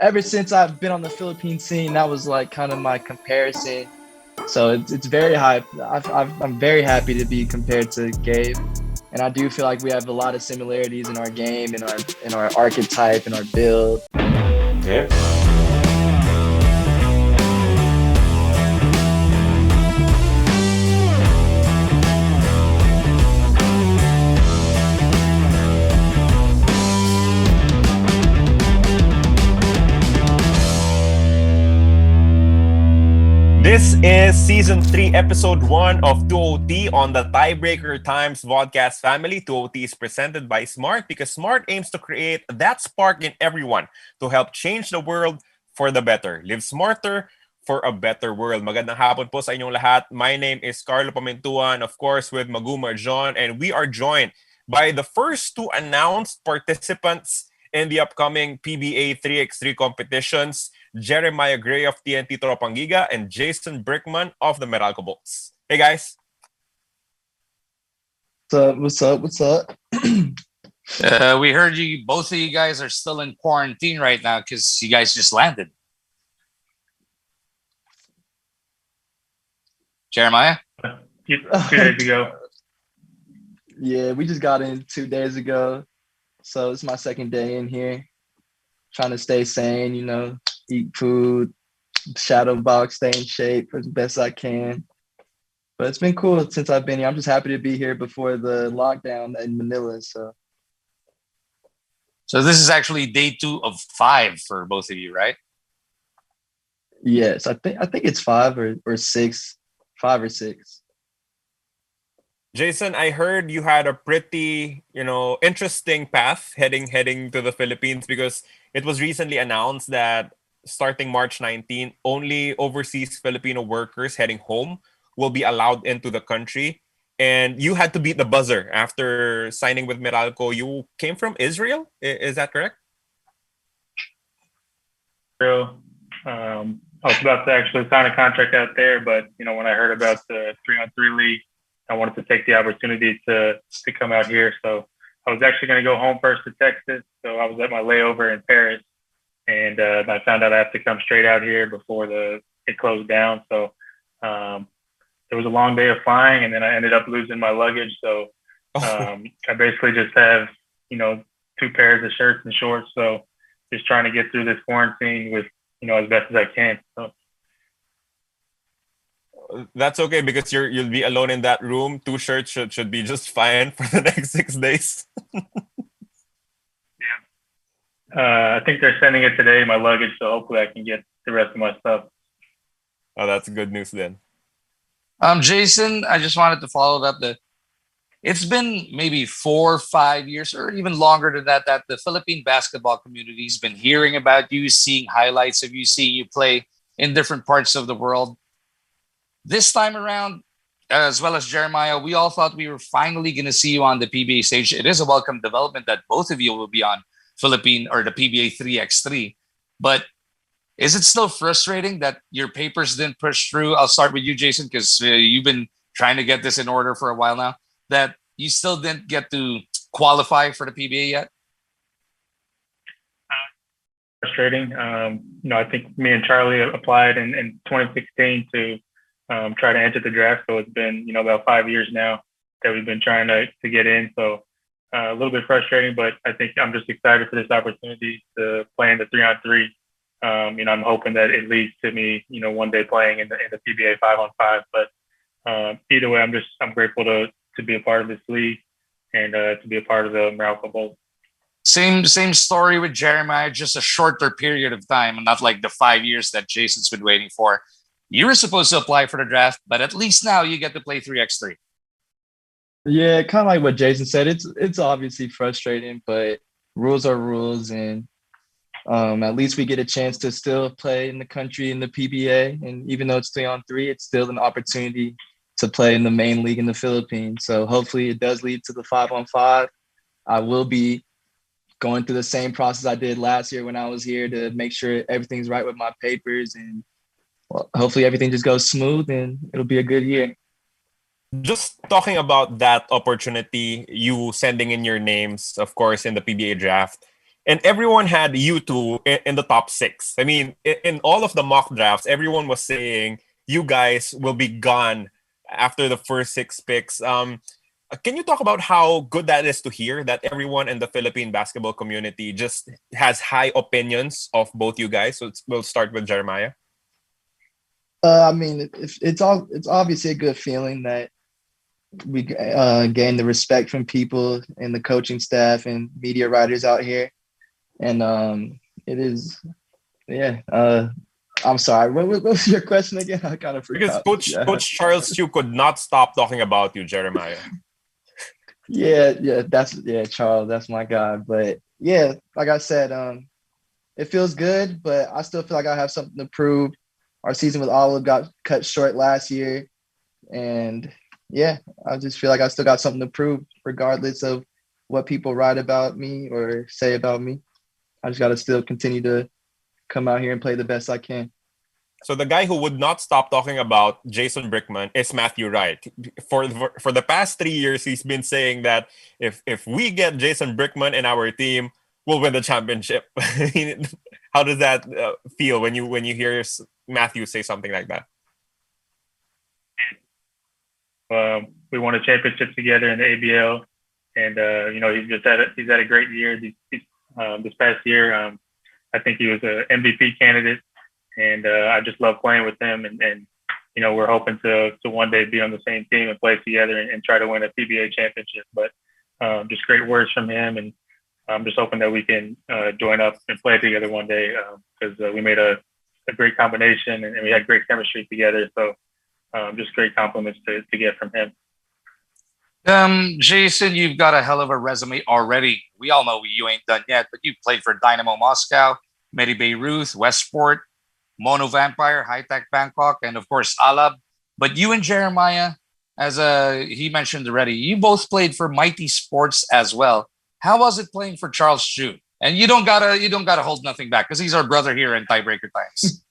ever since I've been on the Philippine scene, that was like kind of my comparison. So it's very high. I'm very happy to be compared to Gabe, and I do feel like we have a lot of similarities in our game, in our archetype, in our build. Yeah. This is Season 3, Episode 1 of 2OT on the Tiebreaker Times Vodcast family. 2OT is presented by Smart because Smart aims to create that spark in everyone to help change the world for the better. Live smarter for a better world. Magandang hapon po sa inyong lahat. My name is Carlo Pamentuan, of course, with Maguma John, and we are joined by the first two announced participants in the upcoming PBA 3x3 competitions, Jeremiah Gray of TNT Toropangiga and Jason Brickman of the Meralco Bolts. Hey guys. What's up? We heard you. Both of you guys are still in quarantine right now because you guys just landed. Jeremiah? 2 days ago. Yeah, we just got in 2 days ago. So it's my second day in here. Trying to stay sane, eat food, shadow box, stay in shape as best I can. But it's been cool since I've been here. I'm just happy to be here before the lockdown in Manila. So this is actually day 2 of 5 for both of you, right? yes, I think it's 5 or 6. 5 or 6. Jason, I heard you had a pretty, interesting path heading to the Philippines because it was recently announced that starting March 19, only overseas Filipino workers heading home will be allowed into the country. And you had to beat the buzzer after signing with Meralco. You came from Israel, is that correct? So, I was about to actually sign a contract out there, but when I heard about the 3-on-3 league, I wanted to take the opportunity to come out here. So I was actually going to go home first to Texas. So I was at my layover in Paris, and I found out I have to come straight out here before it closed down. So it was a long day of flying, and then I ended up losing my luggage. So I basically just have 2 pairs of shirts and shorts. So just trying to get through this quarantine with as best as I can. So. That's okay because you'll be alone in that room. 2 shirts should be just fine for the next 6 days. Yeah. I think they're sending it today, my luggage, so hopefully I can get the rest of my stuff. Oh, that's good news then. Jason, I just wanted to follow up it's been maybe 4 or 5 years or even longer than that the Philippine basketball community's been hearing about you, seeing highlights of you, seeing you play in different parts of the world. This time around, as well as Jeremiah, we all thought we were finally going to see you on the PBA stage. It is a welcome development that both of you will be on Philippine or the PBA 3x3. But is it still frustrating that your papers didn't push through? I'll start with you, Jason, because you've been trying to get this in order for a while now, that you still didn't get to qualify for the PBA yet? Frustrating. I think me and Charlie applied in 2016 to try to enter the draft. So it's been, about 5 years now that we've been trying to get in. So a little bit frustrating, but I think I'm just excited for this opportunity to play in the 3-on-3. I'm hoping that it leads to me, one day playing in the PBA 5-on-5. But either way, I'm grateful to be a part of this league and to be a part of the Meralco Bolts. Same story with Jeremiah, just a shorter period of time, and not like the 5 years that Jason's been waiting for. You were supposed to apply for the draft, but at least now you get to play 3x3. Yeah, kind of like what Jason said. It's obviously frustrating, but rules are rules, and at least we get a chance to still play in the country in the PBA. And even though it's 3-on-3, it's still an opportunity to play in the main league in the Philippines. So hopefully it does lead to the 5-on-5. I will be going through the same process I did last year when I was here to make sure everything's right with my papers, and hopefully everything just goes smooth and it'll be a good year. Just talking about that opportunity, you sending in your names, of course, in the PBA draft. and everyone had you two in the top 6. I mean, in all of the mock drafts, everyone was saying you guys will be gone after the first 6 picks. Can you talk about how good that is to hear that everyone in the Philippine basketball community just has high opinions of both you guys? So we'll start with Jeremiah. I mean, it's obviously a good feeling that we gain the respect from people and the coaching staff and media writers out here. And it is, yeah. I'm sorry. What was your question again? I kind of forgot. Because Coach Charles Chu could not stop talking about you, Jeremiah. Yeah, Charles, that's my guy. But yeah, like I said, it feels good, but I still feel like I have something to prove. Our season with Olive got cut short last year, and yeah, I just feel like I still got something to prove, regardless of what people write about me or say about me. I just got to still continue to come out here and play the best I can. So the guy who would not stop talking about Jason Brickman is Matthew Wright. For the past 3 years, he's been saying that if we get Jason Brickman in our team, we'll win the championship. How does that feel when you hear Matthew say something like that? We won a championship together in the ABL, and he's had a great year. This past year, I think he was an MVP candidate. And I just love playing with him, and we're hoping to one day be on the same team and play together and try to win a PBA championship. But just great words from him, and I'm just hoping that we can join up and play together one day because we made a great combination and we had great chemistry together. So just great compliments to get from him. Jason, you've got a hell of a resume already. We all know you ain't done yet, but you played for Dynamo Moscow, Medi Beirut, Westport, Mono Vampire, High Tech Bangkok, and of course Alab. But you and Jeremiah, as he mentioned already, you both played for Mighty Sports as well. How was it playing for Charles Chu? And you don't gotta hold nothing back because he's our brother here in Tiebreaker Times.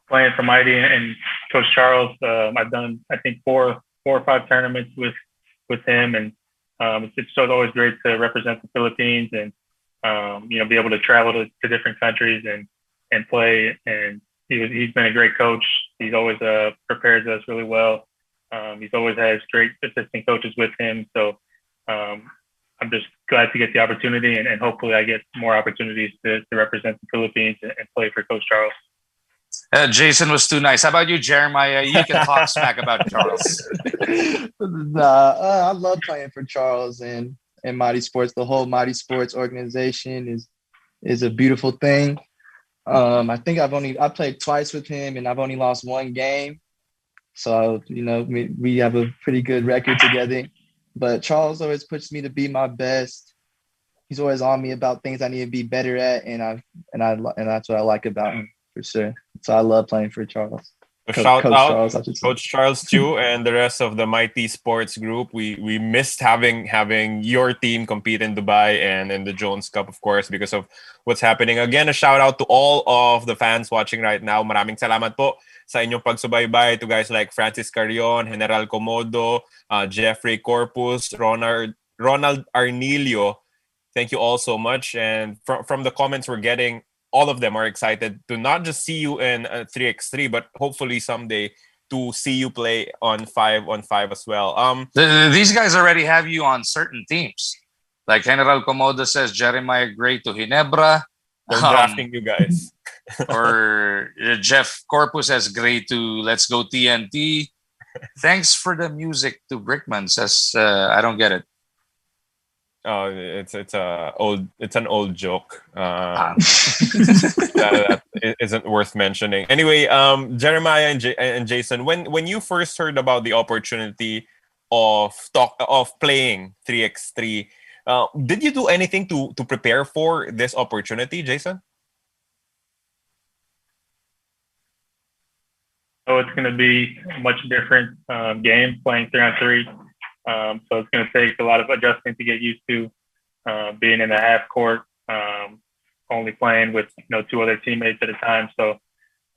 Playing for Mighty and Coach Charles, I've done I think four or five tournaments with him, and it's just always great to represent the Philippines and be able to travel to different countries and play. And he's been a great coach. He's always prepares us really well. He's always has great assistant coaches with him. So I'm just glad to get the opportunity, and hopefully I get more opportunities to represent the Philippines and play for Coach Charles. Jason was too nice. How about you, Jeremiah? You can talk smack about Charles. I love playing for Charles and Mighty Sports. The whole Mighty Sports organization is a beautiful thing. I think I played twice with him, and I've only lost one game. So we have a pretty good record together. But Charles always pushes me to be my best. He's always on me about things I need to be better at, and that's what I like about him for sure. So I love playing for Charles. Shout Coach out Charles, Coach Charles Chu and the rest of the Mighty Sports group. We missed having your team compete in Dubai and in the Jones Cup, of course, because of what's happening. Again, a shout out to all of the fans watching right now. Maraming salamat po sa inyong pagsubaybay to guys like Francis Carrion, General Comodo, Jeffrey Corpus, Ronald Arnilio. Thank you all so much. And from the comments we're getting, all of them are excited to not just see you in 3x3, but hopefully someday to see you play on 5-on-5 as well. These guys already have you on certain teams. Like General Comodo says, Jeremiah Gray to Ginebra. They're drafting you guys. Or Jeff Corpus says Gray to Let's Go TNT. Thanks for the music to Brickman says, I don't get it. Oh, it's an old joke. That isn't worth mentioning. Anyway, Jeremiah and Jason, when you first heard about the opportunity of playing 3x3, did you do anything to prepare for this opportunity, Jason? So it's going to be a much different game playing 3-on-3. So it's going to take a lot of adjusting to get used to being in the half court, only playing with two other teammates at a time. So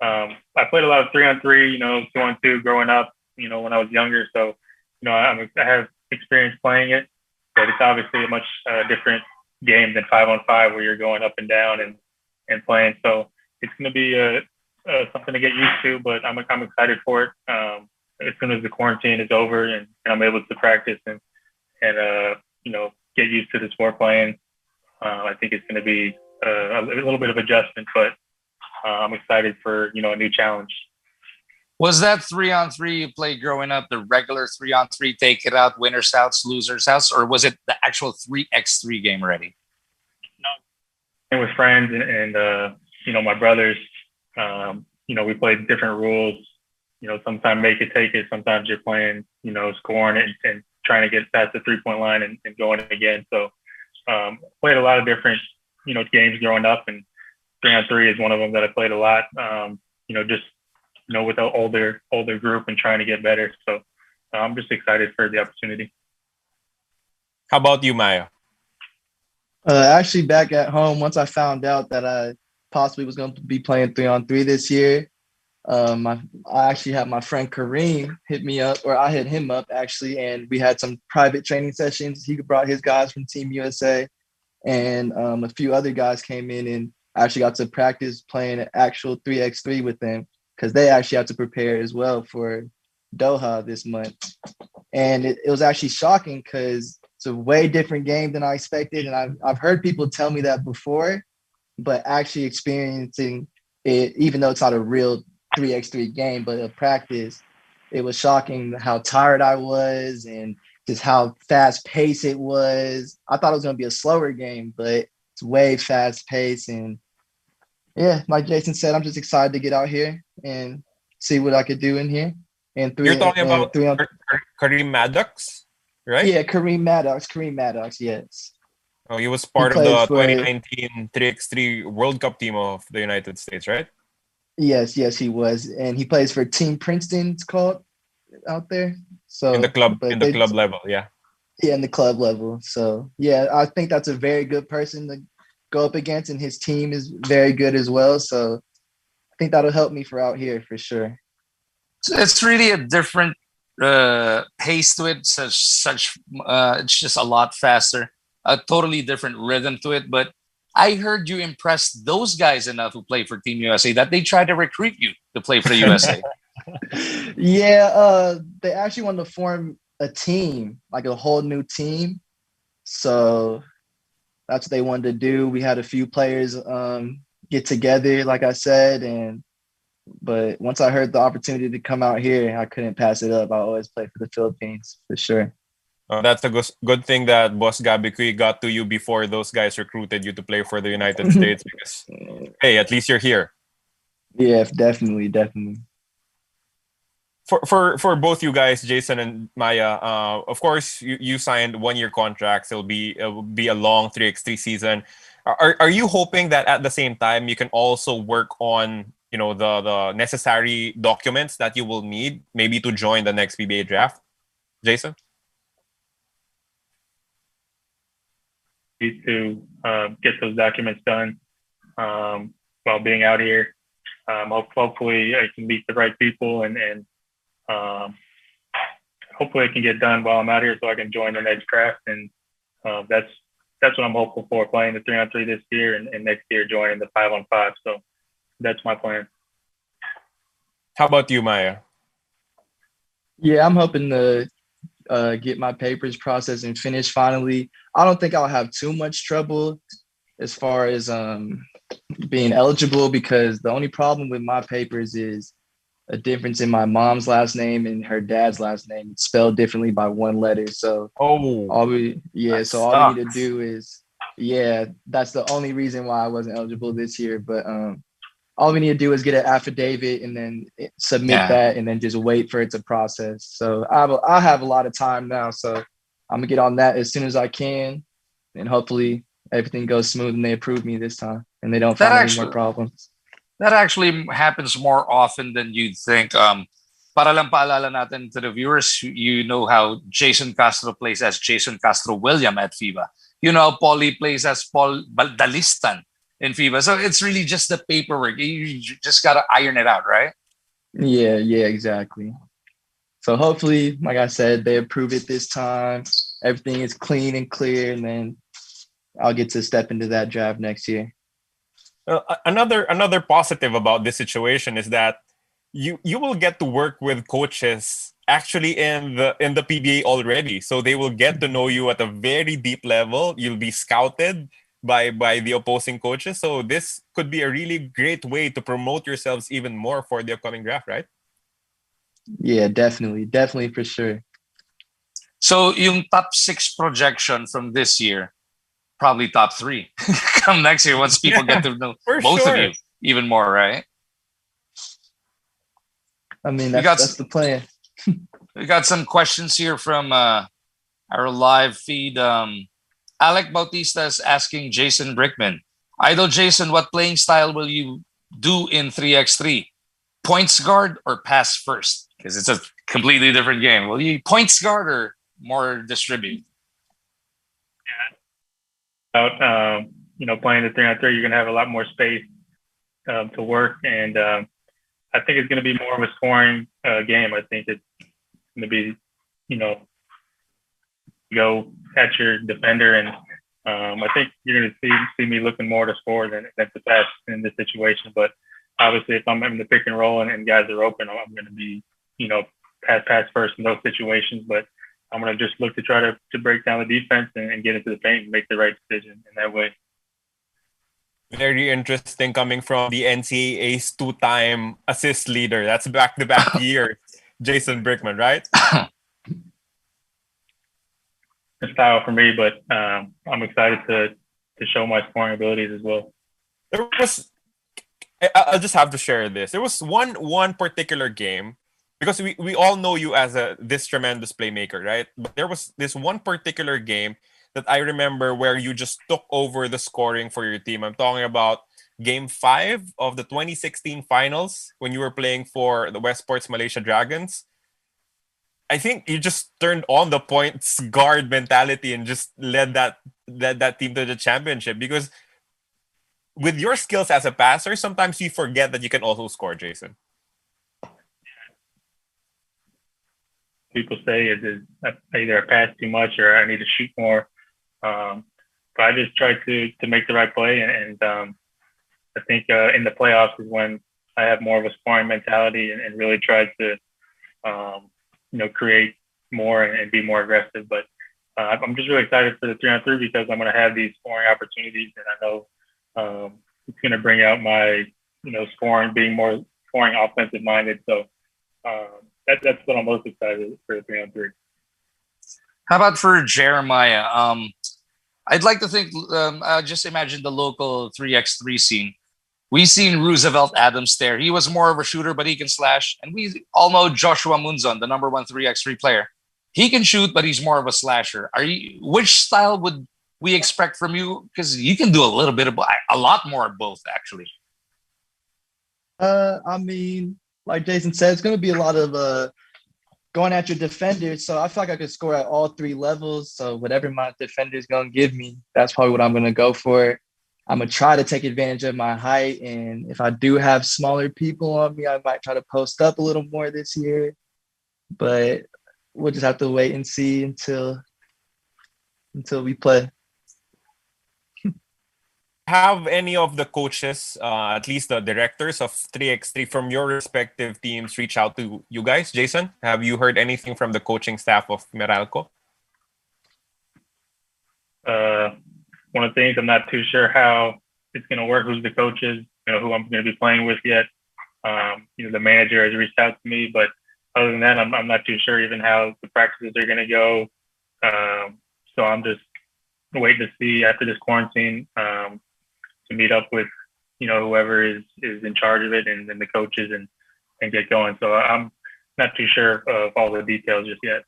I played a lot of 3-on-3, 2-on-2 growing up, when I was younger. So I have experience playing it, but it's obviously a much different game than 5-on-5 where you're going up and down and playing. So it's going to be something to get used to, but I'm excited for it. As soon as the quarantine is over and I'm able to practice and get used to the sport playing, I think it's going to be a little bit of adjustment, but I'm excited for, a new challenge. Was that 3-on-3 you played growing up, the regular 3-on-3, take it out, winner's house, loser's house, or was it the actual 3x3 game already? No, with friends and my brothers, we played different rules. Sometimes make it, take it. Sometimes you're playing, scoring it and trying to get past the 3-point line and going again. So played a lot of different, games growing up, and 3-on-3 is one of them that I played a lot. With an older group and trying to get better. So I'm just excited for the opportunity. How about you, Maya? Actually, back at home, once I found out that I possibly was going to be playing 3-on-3 this year, I actually had my friend Kareem hit me up, or I hit him up actually, and we had some private training sessions. He brought his guys from Team USA, and a few other guys came in, and I actually got to practice playing an actual 3x3 with them, because they actually have to prepare as well for Doha this month. And it was actually shocking because it's a way different game than I expected. And I've heard people tell me that before, but actually experiencing it, even though it's not a real 3x3 game, but a practice, it was shocking how tired I was and just how fast paced it was. I thought it was going to be a slower game, but it's way fast paced. And yeah, like Jason said, I'm just excited to get out here and see what I could do in here. And You're talking about Kareem Maddox, right? Yeah, Kareem Maddox, yes. Oh, he was part of the 2019 3x3 World Cup team of the United States, right? Yes, he was. And he plays for Team Princeton, it's called, out there. So in the club level, yeah. Yeah, in the club level. So yeah, I think that's a very good person to go up against, and his team is very good as well. So I think that'll help me for out here for sure. So it's really a different pace to it. It's just a lot faster, a totally different rhythm to it. But I heard you impressed those guys enough who play for Team USA that they tried to recruit you to play for the USA. Yeah, they actually wanted to form a team, like a whole new team. So that's what they wanted to do. We had a few players get together, like I said, but once I heard the opportunity to come out here, I couldn't pass it up. I always play for the Philippines for sure. That's a good thing that Boss Gabby Kui got to you before those guys recruited you to play for the United States, because hey, at least you're here. Yeah, definitely. For both you guys, Jason and Maya, of course you signed 1-year contracts. It will be a long 3x3 season. Are you hoping that at the same time you can also work on the necessary documents that you will need maybe to join the next PBA draft, Jason? Need to get those documents done while being out here. Hopefully I can meet the right people and hopefully it can get done while I'm out here so I can join the next draft. And that's what I'm hopeful for, playing the 3-on-3 this year and next year joining the 5-on-5. So that's my plan. How about you, Maya? Yeah, I'm hoping to get my papers processed and finished finally. I don't think I'll have too much trouble as far as being eligible, because the only problem with my papers is a difference in my mom's last name and her dad's last name. It's spelled differently by one letter. So all we need to do is, that's the only reason why I wasn't eligible this year. But all we need to do is get an affidavit and then submit that, and then just wait for it to process. So I have a lot of time now, so I'm gonna get on that as soon as I can, and hopefully everything goes smooth and they approve me this time and they don't find any more problems. That actually happens more often than you'd think. Para lang paalala natin to the viewers, you know how Jason Castro plays as Jason Castro William at FIBA. You know how Paulie plays as Paul Baldalistan in FIBA. So it's really just the paperwork. You just got to iron it out, right? Yeah, exactly. So hopefully, like I said, they approve it this time. Everything is clean and clear, and then I'll get to step into that draft next year. Another positive about this situation is that you will get to work with coaches actually in the PBA already, so they will get to know you at a very deep level. You'll be scouted by the opposing coaches, so this could be a really great way to promote yourselves even more for the upcoming draft, right? Yeah, definitely for sure. So yung top 6 projection from this year, probably top 3 come next year once people get to know For both of sure. you even more, right? I mean, We got- that's the plan. We got some questions here from our live feed. Alec Bautista is asking Jason Brickman, Idol Jason, what playing style will you do in 3x3? Points guard or pass first? Because it's a completely different game. Will you points guard or more distribute? About playing the 3-on-3, you're gonna have a lot more space to work, and I think it's gonna be more of a scoring game. I think it's gonna be, go at your defender, and I think you're gonna see me looking more to score than to pass in this situation. But obviously, if I'm in the pick and roll and guys are open, I'm gonna be, pass first in those situations. But I'm gonna just look to try to break down the defense and get into the paint and make the right decision in that way. Very interesting coming from the NCAA's 2-time assist leader. That's back-to-back years, Jason Brickman, right? A style for me, but I'm excited to show my scoring abilities as well. I'll just have to share this. There was one particular game, because we all know you as this tremendous playmaker, right? But there was this one particular game that I remember where you just took over the scoring for your team. I'm talking about Game 5 of the 2016 finals when you were playing for the West Sports Malaysia Dragons. I think you just turned on the points guard mentality and just led that team to the championship, because with your skills as a passer, sometimes you forget that you can also score, Jason. People say is either I pass too much or I need to shoot more. But I just try to make the right play, and I think in the playoffs is when I have more of a scoring mentality and really try to create more and be more aggressive. But I'm just really excited for the 3-on-3 because I'm going to have these scoring opportunities, and I know it's going to bring out my being more scoring offensive minded. So that's what I'm most excited for the 3-on-3. How about for Jeremiah? I'd like to think, just imagine the local 3x3 scene. We've seen Roosevelt Adams there. He was more of a shooter, but he can slash. And we all know Joshua Munzon, the number 1 3x3 player. He can shoot, but he's more of a slasher. Which style would we expect from you? Because you can do a lot more of both, actually. I mean, like Jason said, it's going to be a lot of going at your defenders. So I feel like I could score at all 3 levels. So whatever my defender is going to give me, that's probably what I'm going to go for. I'm going to try to take advantage of my height. And if I do have smaller people on me, I might try to post up a little more this year. But we'll just have to wait and see until we play. Have any of the coaches, at least the directors of 3x3 from your respective teams, reach out to you guys? Jason, have you heard anything from the coaching staff of Meralco? One of the things, I'm not too sure how it's going to work, who's the coaches, who I'm going to be playing with yet. The manager has reached out to me, but other than that, I'm not too sure even how the practices are going to go. So I'm just waiting to see after this quarantine to meet up with, whoever is in charge of it and then the coaches and get going. So I'm not too sure of all the details just yet.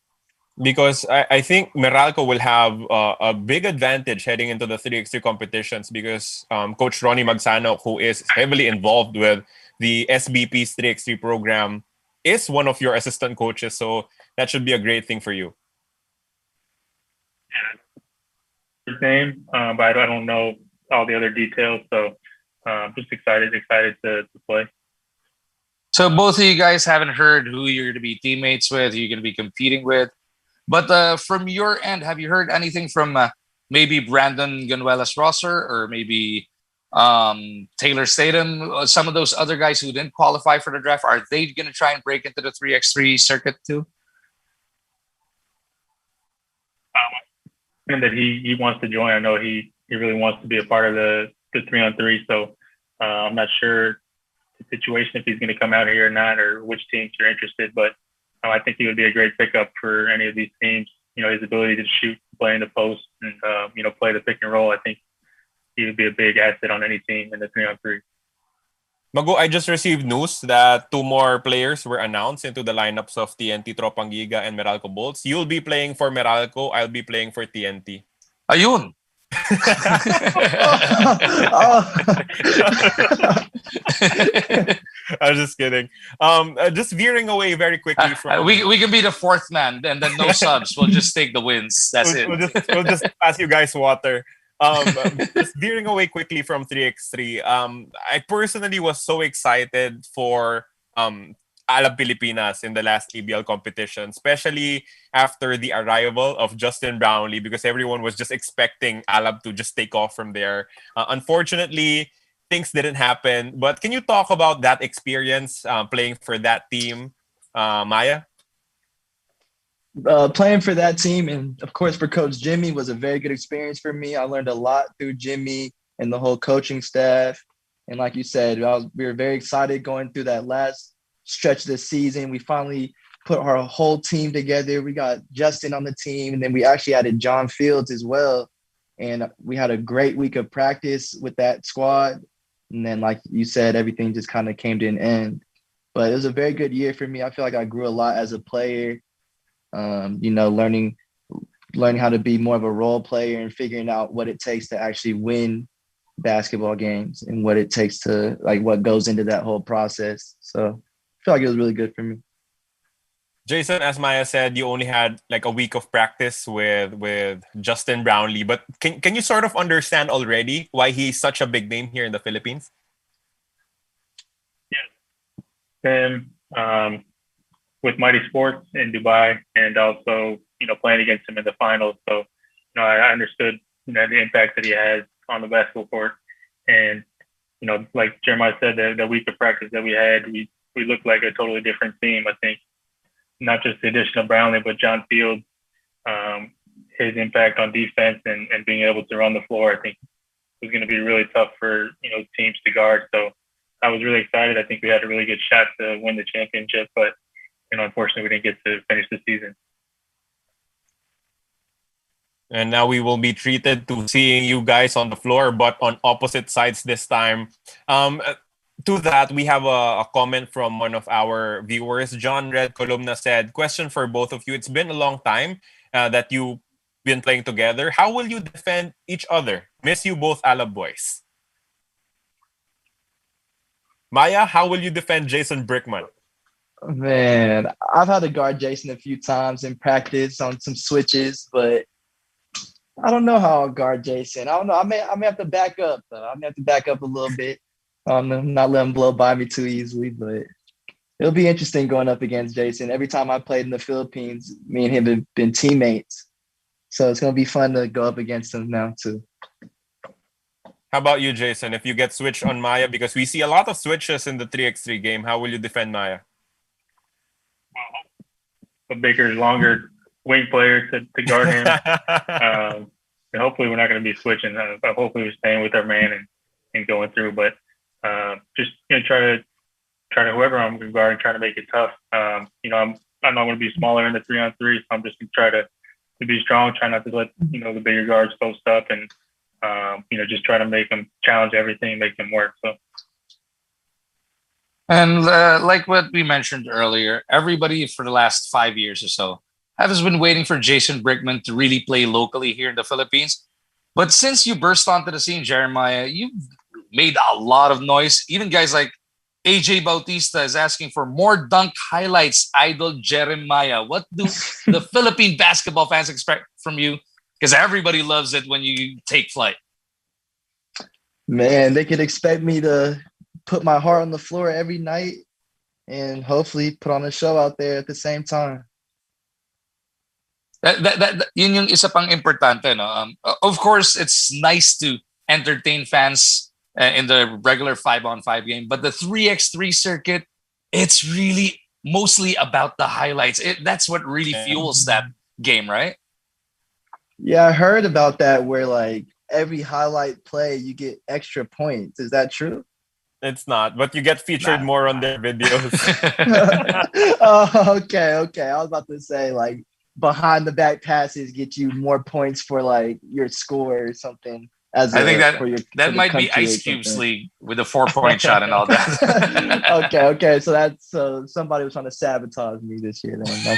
Because I think Meralco will have a big advantage heading into the 3x3 competitions because Coach Ronnie Magsano, who is heavily involved with the SBP's 3x3 program, is one of your assistant coaches. So that should be a great thing for you. His name, but I don't know all the other details. So just excited to play. So both of you guys haven't heard who you're going to be teammates with, who you're going to be competing with. But from your end, have you heard anything from maybe Brandon Ganuelas Rosser or maybe Taylor Statham, some of those other guys who didn't qualify for the draft, are they going to try and break into the 3x3 circuit too? And that he wants to join. I know he really wants to be a part of the 3-on-3. So I'm not sure the situation if he's going to come out here or not, or which teams are interested. But I think he would be a great pickup for any of these teams. His ability to shoot, play in the post, and play the pick and roll. I think he would be a big asset on any team in the 3-on-3. Mago, I just received news that 2 more players were announced into the lineups of TNT Tropang Giga and Meralco Bolts. You'll be playing for Meralco. I'll be playing for TNT. Ayun. I'm just kidding. Just veering away very quickly from... we can be the 4th man, and then no subs. We'll just take the wins. That's it. We'll just pass you guys water. Just veering away quickly from 3x3. I personally was so excited for Alab Pilipinas in the last ABL competition, especially after the arrival of Justin Brownlee, because everyone was just expecting Alab to just take off from there. Unfortunately, things didn't happen. But can you talk about that experience playing for that team, Maya? Playing for that team and, of course, for Coach Jimmy was a very good experience for me. I learned a lot through Jimmy and the whole coaching staff. And like you said, we were very excited going through that last stretch of the season. We finally put our whole team together. We got Justin on the team, and then we actually added John Fields as well. And we had a great week of practice with that squad. And then, like you said, everything just kind of came to an end. But it was a very good year for me. I feel like I grew a lot as a player. Learning how to be more of a role player and figuring out what it takes to actually win basketball games and what it takes to, like, what goes into that whole process. So I feel like it was really good for me. Jason, as Maya said, you only had like a week of practice with Justin Brownlee, but can you sort of understand already why he's such a big name here in the Philippines? Yeah. And with Mighty Sports in Dubai, and also playing against him in the finals, so I understood the impact that he has on the basketball court. And like Jeremiah said, the week of practice that we had, we looked like a totally different team. I think not just the addition of Brownlee, but John Fields, his impact on defense and being able to run the floor, I think was going to be really tough for teams to guard. So I was really excited. I think we had a really good shot to win the championship, but unfortunately, we didn't get to finish the season. And now we will be treated to seeing you guys on the floor, but on opposite sides this time. To that, we have a comment from one of our viewers. John Red Columna said, question for both of you. It's been a long time that you've been playing together. How will you defend each other? Miss you both, Alab boys. Maya, how will you defend Jason Brickman? Man, I've had to guard Jason a few times in practice on some switches, but I don't know how I'll guard Jason. I don't know. I may have to back up, though. I may have to back up a little bit. Not let him blow by me too easily, but it'll be interesting going up against Jason. Every time I played in the Philippines, me and him have been teammates. So it's going to be fun to go up against him now, too. How about you, Jason? If you get switched on Maya, because we see a lot of switches in the 3x3 game, how will you defend Maya? A bigger, longer wing player to guard him. And hopefully we're not going to be switching. But hopefully we're staying with our man and going through. But just try to whoever I'm going to guard and try to make it tough. I'm not going to be smaller in the 3-on-3, so I'm just going to try to be strong. Try not to let the bigger guards post up, and just try to make them challenge everything, make them work. So. And like what we mentioned earlier, everybody for the last 5 years or so has been waiting for Jason Brickman to really play locally here in the Philippines. But since you burst onto the scene, Jeremiah, you've made a lot of noise. Even guys like AJ Bautista is asking for more dunk highlights, idol Jeremiah. What do the Philippine basketball fans expect from you? Because everybody loves it when you take flight. Man, they could expect me to put my heart on the floor every night and hopefully put on a show out there at the same time. Yun yung isa pang importante, no? Of course, it's nice to entertain fans in the regular 5-on-5 game, but the 3x3 circuit, it's really mostly about the highlights. That's what really fuels that game, right? Yeah, I heard about that where like every highlight play you get extra points. Is that true? It's not, but you get featured more on their videos. Oh, okay. I was about to say like behind the back passes get you more points for like your score or something. I think that might be country or Ice Cube's something. league with a 4-point shot and all that. Okay. So somebody was trying to sabotage me this year. Then.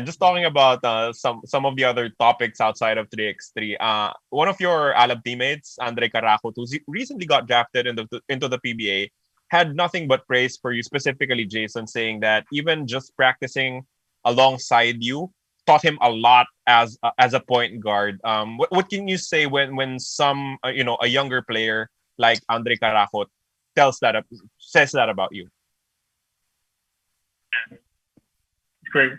Just talking about some of the other topics outside of 3x3. One of your Alab teammates, Andre Carajo, who recently got drafted into the PBA, had nothing but praise for you, specifically Jason, saying that even just practicing alongside you taught him a lot as a point guard. What can you say when some a younger player like Andre Carajo says that about you? Great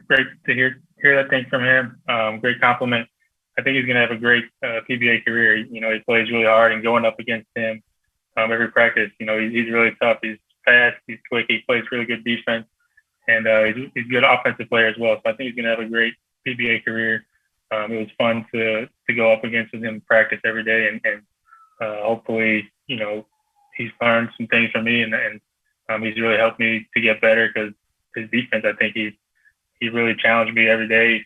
to hear that thing from him. Great compliment. I think he's going to have a great PBA career. He plays really hard, and going up against him every practice, he's really tough. He's fast. He's quick. He plays really good defense, and he's a good offensive player as well. So I think he's going to have a great PBA career. It was fun to go up against him in practice every day, and hopefully, he's learned some things from me, and he's really helped me to get better because his defense, I think he really challenged me every day,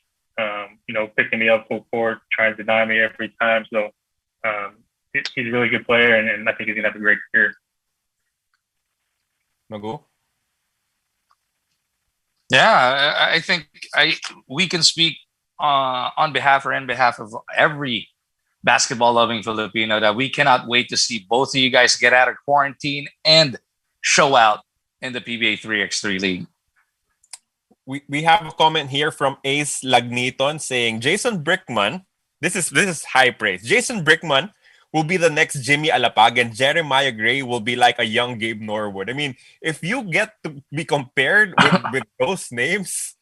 picking me up full court, trying to deny me every time. So he's a really good player, and I think he's going to have a great career. Magu? Yeah, I think we can speak on behalf of every basketball-loving Filipino that we cannot wait to see both of you guys get out of quarantine and show out in the PBA 3x3 League. We have a comment here from Ace Lagniton saying Jason Brickman, this is high praise. Jason Brickman will be the next Jimmy Alapag, and Jeremiah Gray will be like a young Gabe Norwood. I mean, if you get to be compared with those names,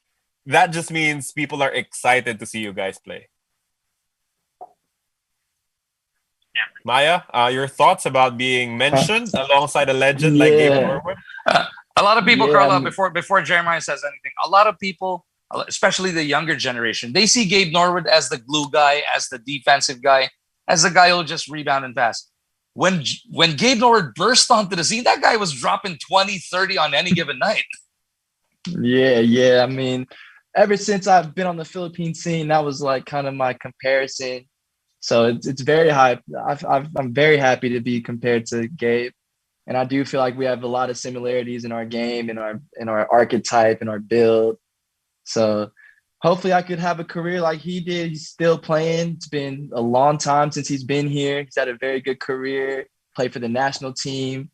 that just means people are excited to see you guys play. Maya, your thoughts about being mentioned alongside a legend like Gabe Norwood? A lot of people, Carla, before Jeremiah says anything, a lot of people, especially the younger generation, they see Gabe Norwood as the glue guy, as the defensive guy, as the guy who'll just rebound and pass. When Gabe Norwood burst onto the scene, that guy was dropping 20, 30 on any given night. Yeah. I mean, ever since I've been on the Philippine scene, that was like kind of my comparison. So it's very high. I'm very happy to be compared to Gabe. And I do feel like we have a lot of similarities in our game, in our archetype, in our build. So hopefully I could have a career like he did. He's still playing. It's been a long time since he's been here. He's had a very good career, played for the national team,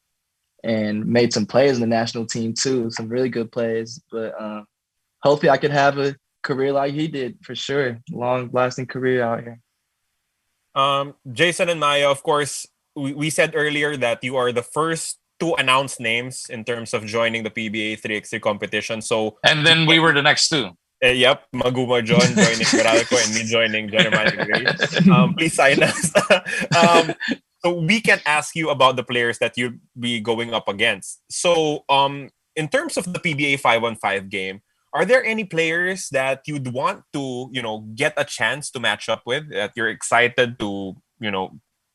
and made some plays in the national team too, some really good plays. But hopefully I could have a career like he did for sure. Long-lasting career out here. Jason and Maya, of course, we said earlier that you are the first to announce names in terms of joining the PBA 3x3 competition. So, and then we were the next two. Yep, Maguma John joining Meralco and me joining Jeremiah Gray. Please sign us. So we can ask you about the players that you'll be going up against. So in terms of the PBA 5-on-5 game, are there any players that you'd want to, get a chance to match up with, that you're excited to,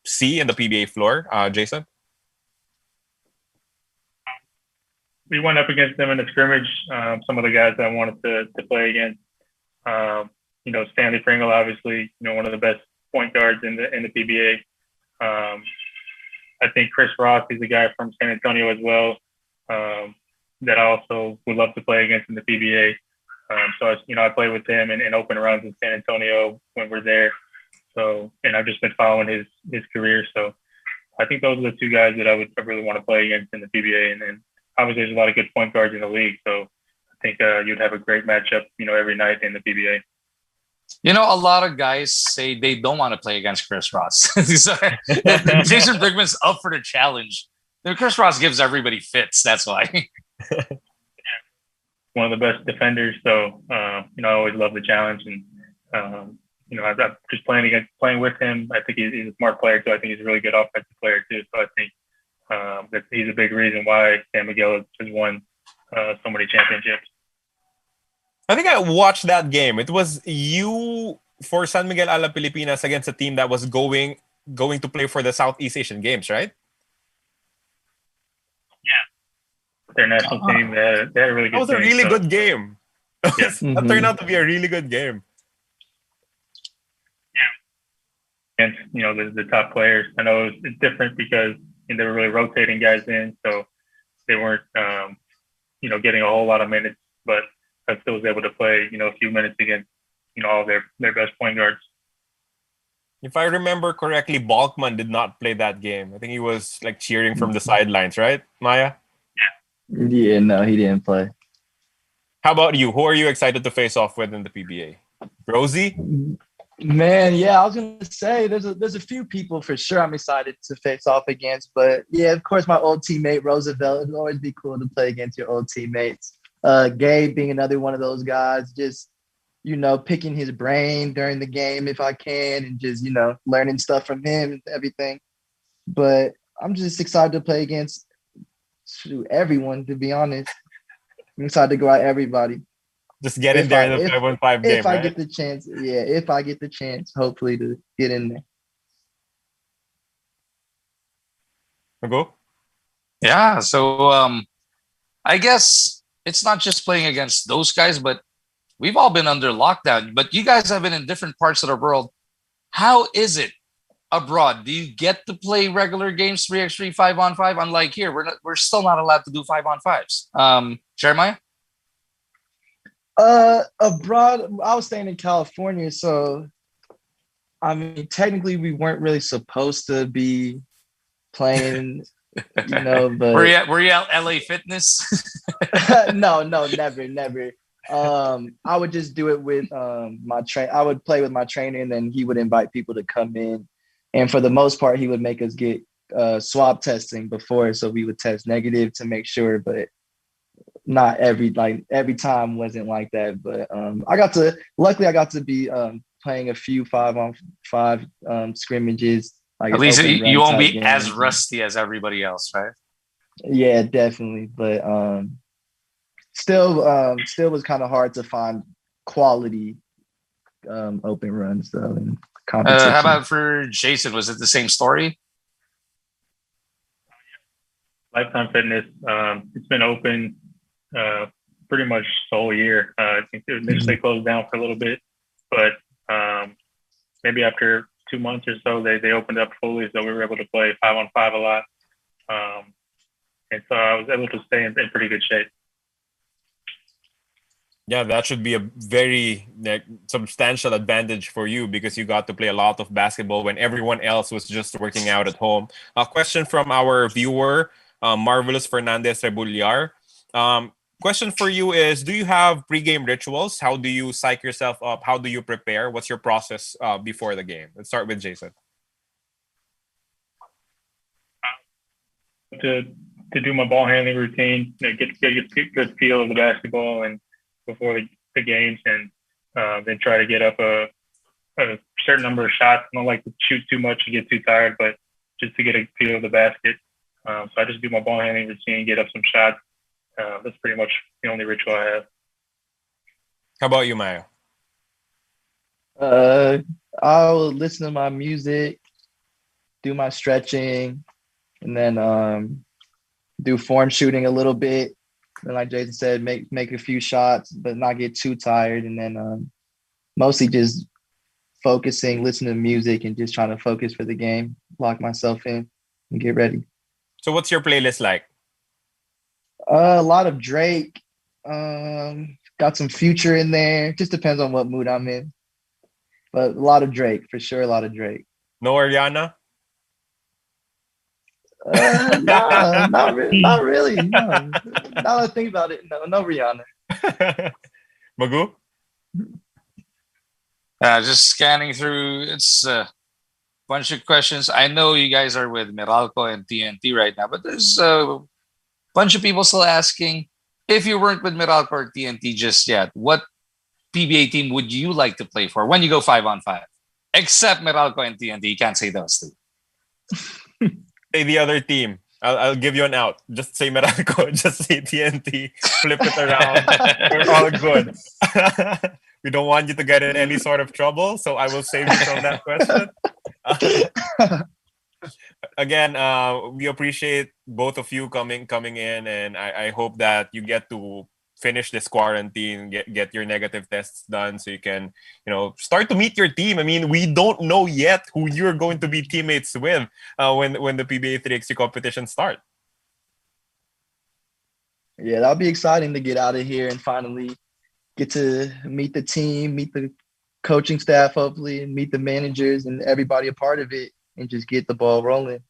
see in the PBA floor, Jason? We went up against them in a scrimmage. Some of the guys I wanted to play against, Stanley Pringle, obviously, one of the best point guards in the PBA. I think Chris Ross is a guy from San Antonio as well, that I also would love to play against in the PBA. So, I play with him in open runs in San Antonio when we're there. So, and I've just been following his career. So I think those are the two guys that I really want to play against in the PBA. And then obviously there's a lot of good point guards in the league. So I think you'd have a great matchup, every night in the PBA. A lot of guys say they don't want to play against Chris Ross. Jason Brickman's up for the challenge. Chris Ross gives everybody fits. That's why. one of the best defenders. So you know, I always love the challenge, and you know, I'm just playing with him. I think he's a smart player too. I think he's a really good offensive player too. So I think that he's a big reason why San Miguel has won so many championships. I think I watched that game. It was you for San Miguel a la Pilipinas against a team that was going to play for the Southeast Asian Games, right? Yeah, their national team. They had a really good. That was a really good game. Yeah. That turned out to be a really good game. Against, you know, the top players. I know it's different because they were really rotating guys in, so they weren't, you know, getting a whole lot of minutes, but I still was able to play, you know, a few minutes against, you know, all their best point guards. If I remember correctly, Balkman did not play that game. I think he was like cheering from the sidelines, right, Maya? Yeah, no, he didn't play. How about you? Who are you excited to face off with in the PBA? Rosie? Man, yeah, I was gonna say there's a few people for sure I'm excited to face off against, but yeah, of course, my old teammate Roosevelt. It'd always be cool to play against your old teammates. Gabe being another one of those guys, just, you know, picking his brain during the game if I can, and just, you know, learning stuff from him and everything. But I'm just excited to play against everyone, to be honest. I'm excited to go at everybody. Just get in there in the 5-on-5 game, If I right? get the chance, yeah, if I get the chance, hopefully to get in there. Go. Yeah, so I guess it's not just playing against those guys, but we've all been under lockdown. But you guys have been in different parts of the world. How is it abroad? Do you get to play regular games 3x3 5-on-5? Unlike here, we're still not allowed to do 5-on-5s. Jeremiah? Abroad, I was staying in California, so I mean, technically, we weren't really supposed to be playing, you know. But were you at LA Fitness? no, never. I would just do it with my train. I would play with my trainer, and then he would invite people to come in. And for the most part, he would make us get swab testing before, so we would test negative to make sure. But not every time wasn't like that. But luckily I got to be playing a few 5-on-5 scrimmages. At least you won't be as rusty as everybody else, right? Yeah, definitely. But still was kind of hard to find quality open runs though in competition. How about for Jason? Was it the same story? Lifetime Fitness, it's been open pretty much the whole year. I think it initially closed down for a little bit, but maybe after 2 months or so, they opened up fully, so we were able to play 5-on-5 a lot. And so I was able to stay in pretty good shape. Yeah, that should be a very substantial advantage for you because you got to play a lot of basketball when everyone else was just working out at home. A question from our viewer, Marvelous Fernandez Rebulliar. Question for you is, do you have pregame rituals? How do you psych yourself up? How do you prepare? What's your process before the game? Let's start with Jason. To do my ball handling routine, get a good feel of the basketball and before the games, and then try to get up a certain number of shots. I don't like to shoot too much and get too tired, but just to get a feel of the basket. So I just do my ball handling routine, get up some shots. That's pretty much the only ritual I have. How about you, Maya? I'll listen to my music, do my stretching, and then do form shooting a little bit. And like Jason said, make a few shots, but not get too tired. And then mostly just focusing, listening to music, and just trying to focus for the game, lock myself in, and get ready. So what's your playlist like? A lot of Drake. Got some Future in there. Just depends on what mood I'm in. But a lot of Drake, for sure. A lot of Drake. No Ariana? No, not really. No. Now that I think about it, no Rihanna. Magu? Just scanning through. It's a bunch of questions. I know you guys are with Meralco and TNT right now, but there's a bunch of people still asking, if you weren't with Meralco or TNT just yet, what PBA team would you like to play for when you go 5-on-5? Except Meralco and TNT, you can't say those two. Say the other team. I'll give you an out. Just say Meralco. Just say TNT. Flip it around. We're all good. We don't want you to get in any sort of trouble, so I will save you from that question. Again, we appreciate both of you coming in, and I hope that you get to finish this quarantine, get your negative tests done, so you can, start to meet your team. I mean, we don't know yet who you're going to be teammates with when the PBA 3x3 competition start. Yeah, that'll be exciting to get out of here and finally get to meet the team, meet the coaching staff, hopefully, and meet the managers and everybody a part of it, and just get the ball rolling.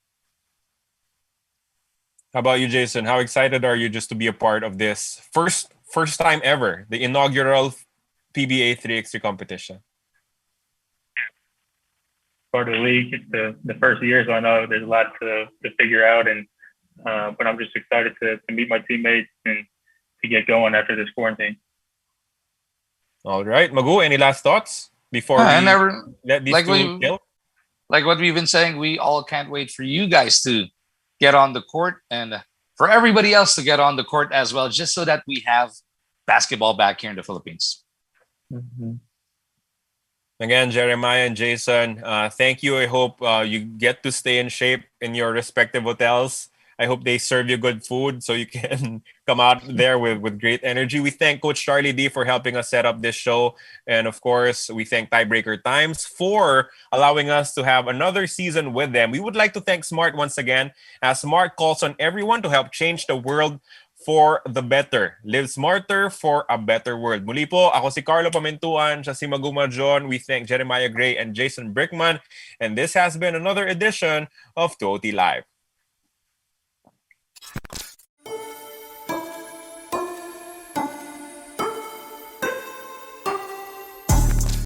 How about you, Jason? How excited are you just to be a part of this first time ever, the inaugural PBA 3x3 competition? Part of the league, it's the first year, so I know there's a lot to figure out, and but I'm just excited to meet my teammates and to get going after this quarantine. All right, Magu, any last thoughts before we let these two kill? Like what we've been saying, we all can't wait for you guys to get on the court and for everybody else to get on the court as well, just so that we have basketball back here in the Philippines. Mm-hmm. Again, Jeremiah and Jason, thank you. I hope you get to stay in shape in your respective hotels. I hope they serve you good food so you can come out there with great energy. We thank Coach Charlie D for helping us set up this show. And of course, we thank Tiebreaker Times for allowing us to have another season with them. We would like to thank Smart once again, as Smart calls on everyone to help change the world for the better. Live smarter for a better world. Muli po, ako si Carlo Pamentuan, siya si Maguma John. We thank Jeremiah Gray and Jason Brickman. And this has been another edition of 2OT Live.